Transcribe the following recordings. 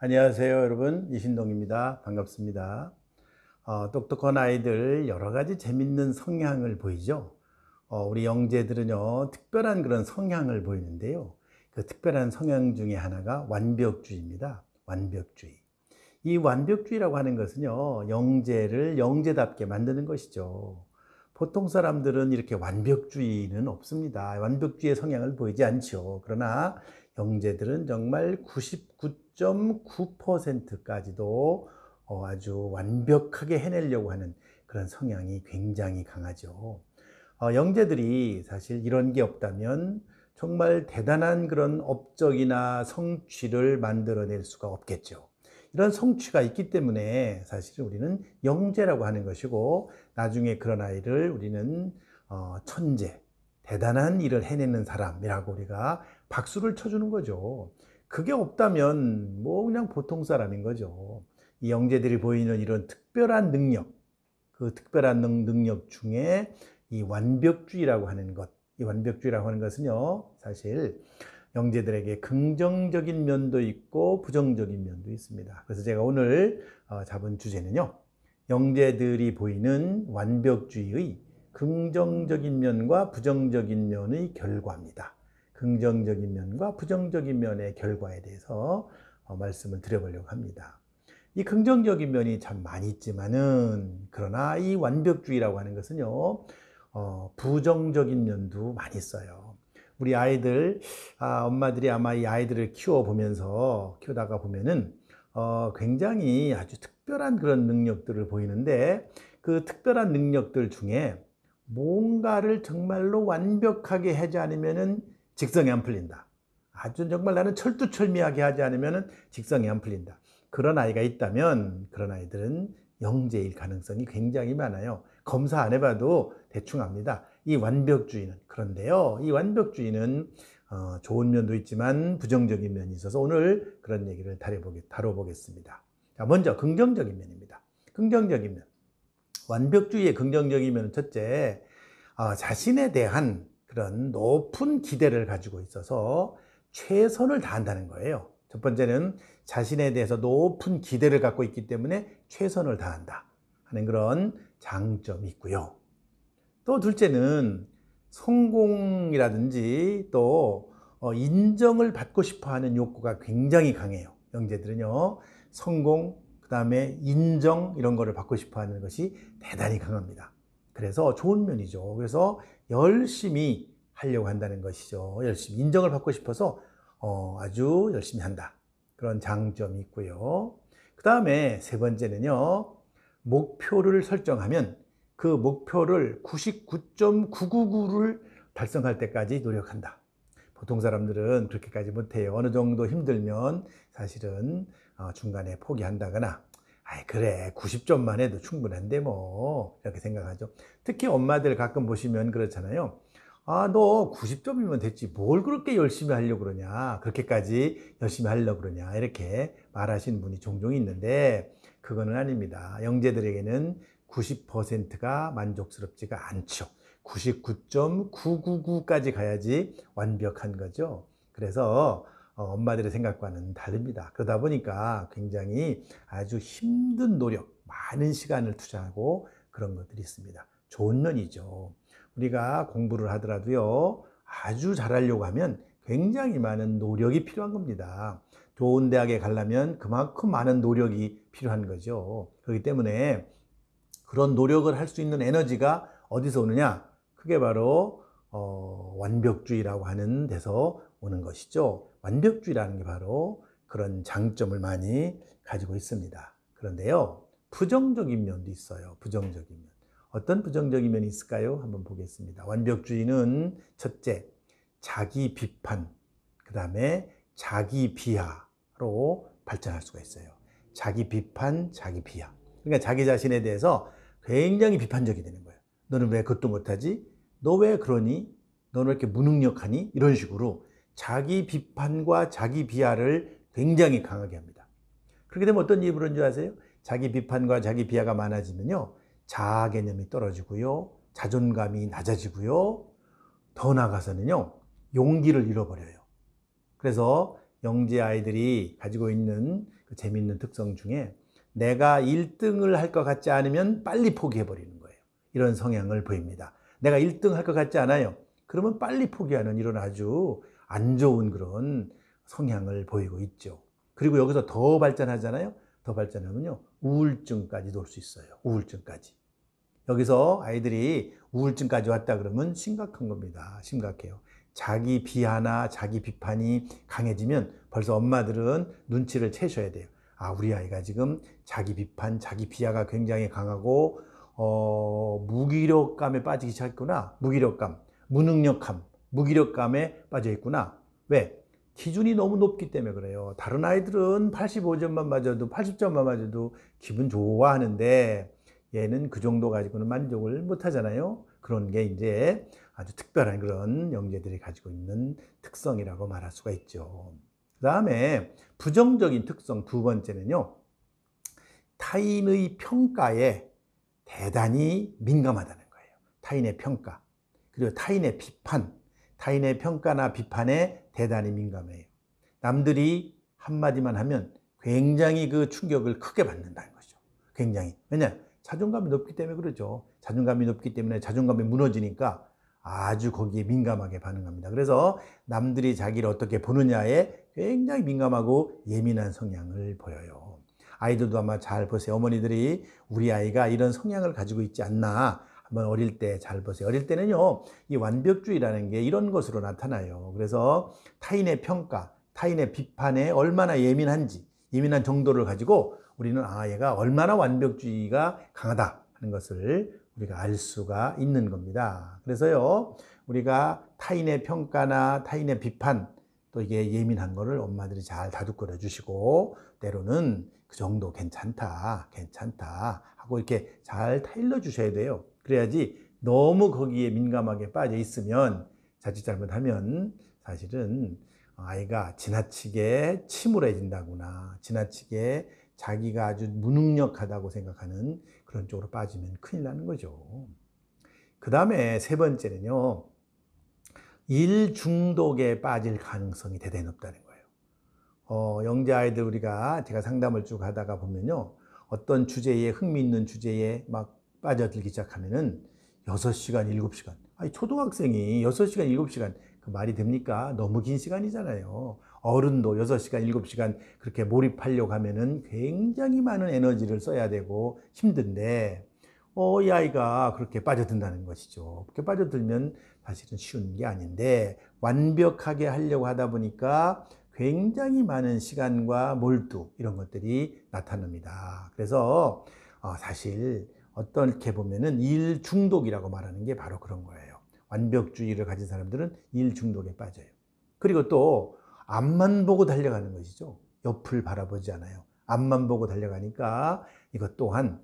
안녕하세요, 여러분. 이신동입니다. 반갑습니다. 똑똑한 아이들 여러 가지 재밌는 성향을 보이죠. 우리 영재들은요, 특별한 그런 성향을 보이는데요. 그 특별한 성향 중에 하나가 완벽주의입니다. 완벽주의. 이 완벽주의라고 하는 것은요, 영재를 영재답게 만드는 것이죠. 보통 사람들은 이렇게 완벽주의는 없습니다. 완벽주의의 성향을 보이지 않죠. 그러나 영재들은 정말 99.9%까지도 아주 완벽하게 해내려고 하는 그런 성향이 굉장히 강하죠. 영재들이 사실 이런 게 없다면 정말 대단한 그런 업적이나 성취를 만들어낼 수가 없겠죠. 이런 성취가 있기 때문에 사실 우리는 영재라고 하는 것이고, 나중에 그런 아이를 우리는 천재, 대단한 일을 해내는 사람이라고 우리가 박수를 쳐주는 거죠. 그게 없다면 뭐 그냥 보통 사람인 거죠. 이 영재들이 보이는 이런 특별한 능력, 그 특별한 능력 중에 이 완벽주의라고 하는 것, 이 완벽주의라고 하는 것은요, 사실 영재들에게 긍정적인 면도 있고 부정적인 면도 있습니다. 그래서 제가 오늘 잡은 주제는요, 영재들이 보이는 완벽주의의 긍정적인 면과 부정적인 면의 결과입니다. 긍정적인 면과 부정적인 면의 결과에 대해서 말씀을 드려보려고 합니다. 이 긍정적인 면이 참 많이 있지만은, 그러나 이 완벽주의라고 하는 것은요, 부정적인 면도 많이 있어요. 우리 아이들, 엄마들이 아마 이 아이들을 키우다가 보면은, 굉장히 아주 특별한 그런 능력들을 보이는데, 그 특별한 능력들 중에 뭔가를 정말로 완벽하게 하지 않으면은 직성이 안 풀린다. 아주 정말 나는 철두철미하게 하지 않으면은 직성이 안 풀린다. 그런 아이가 있다면 그런 아이들은 영재일 가능성이 굉장히 많아요. 검사 안 해봐도 대충 압니다. 이 완벽주의는. 그런데요, 이 완벽주의는 좋은 면도 있지만 부정적인 면이 있어서 오늘 그런 얘기를 다뤄보겠습니다. 자, 먼저 긍정적인 면입니다. 긍정적인 면. 완벽주의의 긍정적인 면은 첫째, 자신에 대한 그런 높은 기대를 가지고 있어서 최선을 다한다는 거예요. 첫 번째는 자신에 대해서 높은 기대를 갖고 있기 때문에 최선을 다한다 하는 그런 장점이 있고요. 또 둘째는 성공이라든지 또 인정을 받고 싶어 하는 욕구가 굉장히 강해요. 영재들은요, 성공, 그 다음에 인정, 이런 거를 받고 싶어 하는 것이 대단히 강합니다. 그래서 좋은 면이죠. 그래서 열심히 하려고 한다는 것이죠. 열심히 인정을 받고 싶어서 아주 열심히 한다. 그런 장점이 있고요. 그 다음에 세 번째는요, 목표를 설정하면 그 목표를 99.999를 달성할 때까지 노력한다. 보통 사람들은 그렇게까지 못해요. 어느 정도 힘들면 사실은 중간에 포기한다거나, 그래 90점만 해도 충분한데 뭐, 이렇게 생각하죠. 특히 엄마들 가끔 보시면 그렇잖아요. 너 90점이면 됐지 뭘 그렇게 열심히 하려고 그러냐, 그렇게까지 열심히 하려고 그러냐, 이렇게 말하시는 분이 종종 있는데, 그거는 아닙니다. 영재들에게는 90%가 만족스럽지가 않죠. 99.999까지 가야지 완벽한 거죠. 그래서 엄마들의 생각과는 다릅니다. 그러다 보니까 굉장히 아주 힘든 노력, 많은 시간을 투자하고 그런 것들이 있습니다. 좋은 면이죠. 우리가 공부를 하더라도요, 아주 잘하려고 하면 굉장히 많은 노력이 필요한 겁니다. 좋은 대학에 가려면 그만큼 많은 노력이 필요한 거죠. 그렇기 때문에 그런 노력을 할 수 있는 에너지가 어디서 오느냐? 그게 바로 완벽주의라고 하는 데서 오는 것이죠. 완벽주의라는 게 바로 그런 장점을 많이 가지고 있습니다. 그런데요, 부정적인 면도 있어요. 부정적인 면. 어떤 부정적인 면이 있을까요? 한번 보겠습니다. 완벽주의는 첫째, 자기 비판, 그 다음에 자기 비하로 발전할 수가 있어요. 자기 비판, 자기 비하. 그러니까 자기 자신에 대해서 굉장히 비판적이 되는 거예요. 너는 왜 그것도 못하지? 너 왜 그러니? 너는 왜 이렇게 무능력하니? 이런 식으로 자기 비판과 자기 비하를 굉장히 강하게 합니다. 그렇게 되면 어떤 일이 벌어지는 줄 아세요? 자기 비판과 자기 비하가 많아지면요, 자아 개념이 떨어지고요, 자존감이 낮아지고요, 더 나아가서는요, 용기를 잃어버려요. 그래서 영재 아이들이 가지고 있는 그 재미있는 특성 중에 내가 1등을 할 것 같지 않으면 빨리 포기해버리는 거예요. 이런 성향을 보입니다. 내가 1등 할 것 같지 않아요. 그러면 빨리 포기하는 이런 아주 안 좋은 그런 성향을 보이고 있죠. 그리고 여기서 더 발전하잖아요. 더 발전하면요, 우울증까지도 올 수 있어요. 우울증까지. 여기서 아이들이 우울증까지 왔다 그러면 심각한 겁니다. 심각해요. 자기 비하나 자기 비판이 강해지면 벌써 엄마들은 눈치를 채셔야 돼요. 아, 우리 아이가 지금 자기 비판, 자기 비하가 굉장히 강하고 무기력감에 빠지기 시작했구나. 무기력감, 무능력감, 무기력감에 빠져 있구나. 왜? 기준이 너무 높기 때문에 그래요. 다른 아이들은 85점만 맞아도 80점만 맞아도 기분 좋아하는데 얘는 그 정도 가지고는 만족을 못 하잖아요. 그런 게 이제 아주 특별한 그런 영재들이 가지고 있는 특성이라고 말할 수가 있죠. 그 다음에 부정적인 특성 두 번째는요, 타인의 평가에 대단히 민감하다는 거예요. 타인의 평가, 그리고 타인의 비판, 타인의 평가나 비판에 대단히 민감해요. 남들이 한마디만 하면 굉장히 그 충격을 크게 받는다는 거죠. 굉장히. 왜냐? 자존감이 높기 때문에 그러죠. 자존감이 높기 때문에 자존감이 무너지니까 아주 거기에 민감하게 반응합니다. 그래서 남들이 자기를 어떻게 보느냐에 굉장히 민감하고 예민한 성향을 보여요. 아이들도 아마 잘 보세요. 어머니들이 우리 아이가 이런 성향을 가지고 있지 않나 한번 어릴 때 잘 보세요. 어릴 때는요, 이 완벽주의라는 게 이런 것으로 나타나요. 그래서 타인의 평가, 타인의 비판에 얼마나 예민한지, 예민한 정도를 가지고 우리는 아, 얘가 얼마나 완벽주의가 강하다 하는 것을 우리가 알 수가 있는 겁니다. 그래서요, 우리가 타인의 평가나 타인의 비판, 또 이게 예민한 거를 엄마들이 잘 다독거려 주시고, 때로는 그 정도 괜찮다, 괜찮다 하고 이렇게 잘 타일러 주셔야 돼요. 그래야지 너무 거기에 민감하게 빠져 있으면 자칫 잘못하면 사실은 아이가 지나치게 침울해진다거나 지나치게 자기가 아주 무능력하다고 생각하는 그런 쪽으로 빠지면 큰일 나는 거죠. 그 다음에 세 번째는요, 일 중독에 빠질 가능성이 대단히 높다는 거예요. 영재 아이들 제가 상담을 쭉 하다가 보면요, 어떤 주제에, 흥미있는 주제에 막 빠져들기 시작하면은 6시간, 7시간. 아니, 초등학생이 6시간, 7시간, 그 말이 됩니까? 너무 긴 시간이잖아요. 어른도 6시간, 7시간 그렇게 몰입하려고 하면은 굉장히 많은 에너지를 써야 되고 힘든데, 이 아이가 그렇게 빠져든다는 것이죠. 그렇게 빠져들면 사실은 쉬운 게 아닌데, 완벽하게 하려고 하다 보니까 굉장히 많은 시간과 몰두, 이런 것들이 나타납니다. 그래서 사실 어떻게 보면은 일 중독이라고 말하는 게 바로 그런 거예요. 완벽주의를 가진 사람들은 일 중독에 빠져요. 그리고 또 앞만 보고 달려가는 것이죠. 옆을 바라보지 않아요. 앞만 보고 달려가니까 이것 또한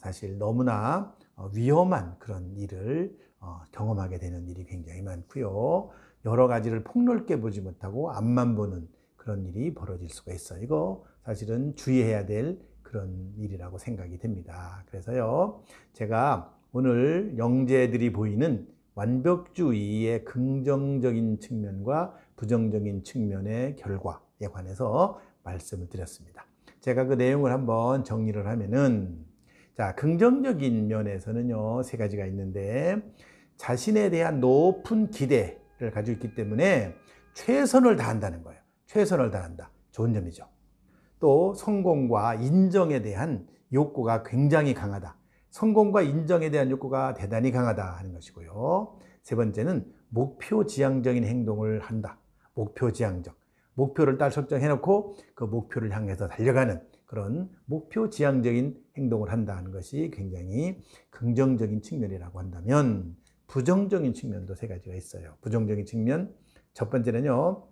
사실 너무나 위험한 그런 일을 경험하게 되는 일이 굉장히 많고요. 여러 가지를 폭넓게 보지 못하고 앞만 보는 그런 일이 벌어질 수가 있어요. 이거 사실은 주의해야 될 그런 일이라고 생각이 됩니다. 그래서요, 제가 오늘 영재들이 보이는 완벽주의의 긍정적인 측면과 부정적인 측면의 결과에 관해서 말씀을 드렸습니다. 제가 그 내용을 한번 정리를 하면은, 자, 긍정적인 면에서는요, 세 가지가 있는데, 자신에 대한 높은 기대를 가지고 있기 때문에 최선을 다한다는 거예요. 최선을 다한다. 좋은 점이죠. 또 성공과 인정에 대한 욕구가 굉장히 강하다. 성공과 인정에 대한 욕구가 대단히 강하다 하는 것이고요. 세 번째는 목표 지향적인 행동을 한다. 목표 지향적. 목표를 딱 설정해 놓고 그 목표를 향해서 달려가는 그런 목표 지향적인 행동을 한다는 것이 굉장히 긍정적인 측면이라고 한다면, 부정적인 측면도 세 가지가 있어요. 부정적인 측면, 첫 번째는요,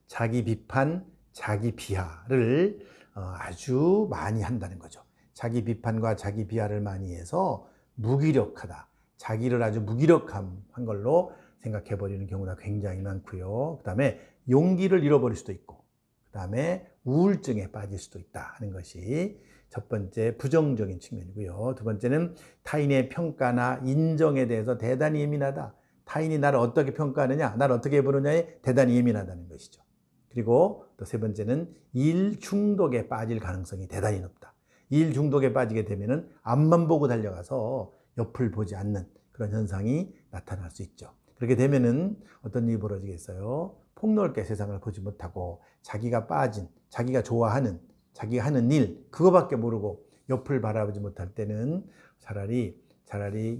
자기 비판, 자기 비하를 아주 많이 한다는 거죠. 자기 비판과 자기 비하를 많이 해서 무기력하다. 자기를 아주 무기력한 걸로 생각해 버리는 경우가 굉장히 많고요. 그 다음에 용기를 잃어버릴 수도 있고, 그 다음에 우울증에 빠질 수도 있다 하는 것이 첫 번째 부정적인 측면이고요. 두 번째는 타인의 평가나 인정에 대해서 대단히 예민하다. 타인이 나를 어떻게 평가하느냐, 나를 어떻게 보느냐에 대단히 예민하다는 것이죠. 그리고 또 세 번째는 일 중독에 빠질 가능성이 대단히 높다. 일 중독에 빠지게 되면은 앞만 보고 달려가서 옆을 보지 않는 그런 현상이 나타날 수 있죠. 그렇게 되면은 어떤 일이 벌어지겠어요? 폭넓게 세상을 보지 못하고 자기가 빠진, 자기가 좋아하는, 자기가 하는 일, 그거밖에 모르고 옆을 바라보지 못할 때는 차라리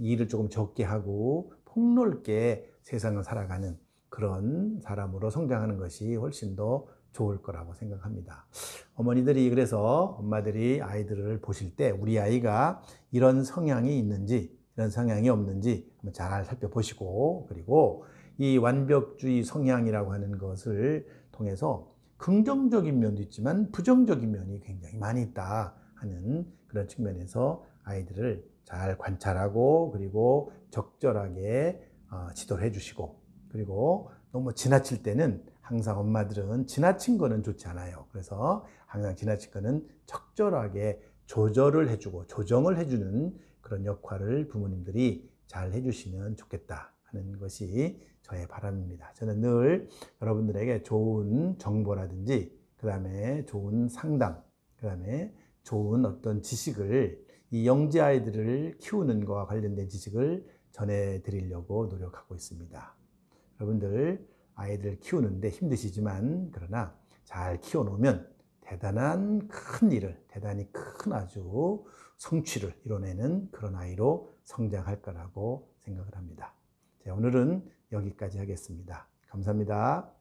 일을 조금 적게 하고 폭넓게 세상을 살아가는 그런 사람으로 성장하는 것이 훨씬 더 좋을 거라고 생각합니다. 어머니들이 그래서 엄마들이 아이들을 보실 때 우리 아이가 이런 성향이 있는지 이런 성향이 없는지 한번 잘 살펴보시고, 그리고 이 완벽주의 성향이라고 하는 것을 통해서 긍정적인 면도 있지만 부정적인 면이 굉장히 많이 있다 하는 그런 측면에서 아이들을 잘 관찰하고 그리고 적절하게 지도를 해주시고, 그리고 너무 지나칠 때는 항상 엄마들은 지나친 거는 좋지 않아요. 그래서 항상 지나친 거는 적절하게 조절을 해주고 조정을 해주는 그런 역할을 부모님들이 잘 해주시면 좋겠다 하는 것이 저의 바람입니다. 저는 늘 여러분들에게 좋은 정보라든지 그 다음에 좋은 상담, 그 다음에 좋은 어떤 지식을, 이 영재 아이들을 키우는 것과 관련된 지식을 전해드리려고 노력하고 있습니다. 여러분들 아이들 키우는데 힘드시지만 그러나 잘 키워놓으면 대단한 큰 일을, 대단히 큰 아주 성취를 이뤄내는 그런 아이로 성장할 거라고 생각을 합니다. 자, 오늘은 여기까지 하겠습니다. 감사합니다.